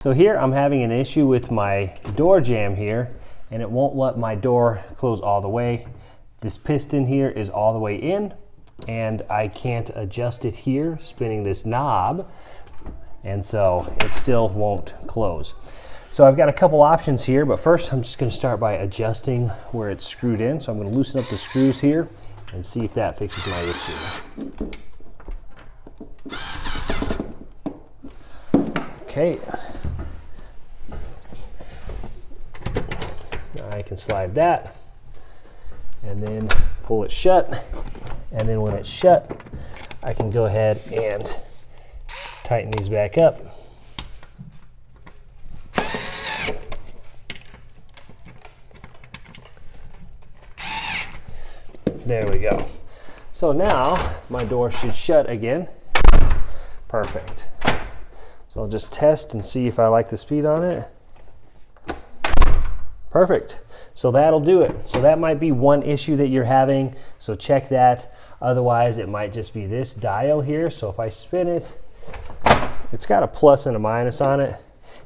So here I'm having an issue with my door jamb here, and it won't let my door close all the way. This piston here is all the way in, and I can't adjust it here, spinning this knob, and so it still won't close. So I've got a couple options here, but first I'm just going to start by adjusting where it's screwed in. So I'm going to loosen up the screws here and see if that fixes my issue. Okay. I can slide that and then pull it shut, and then when it's shut I can go ahead and tighten these back up. There we go. So now my door should shut again. Perfect. So I'll just test and see if I like the speed on it. Perfect. So that'll do it. So that might be one issue that you're having, so check that. Otherwise it might just be this dial here. So if I spin it, it's got a plus and a minus on it.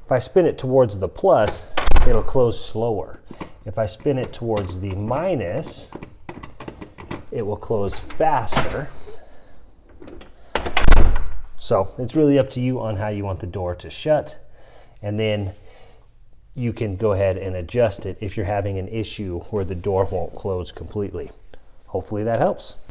If I spin it towards the plus, it'll close slower. If I spin it towards the minus, it will close faster. So it's really up to you on how you want the door to shut, and then you can go ahead and adjust it if you're having an issue where the door won't close completely. Hopefully that helps.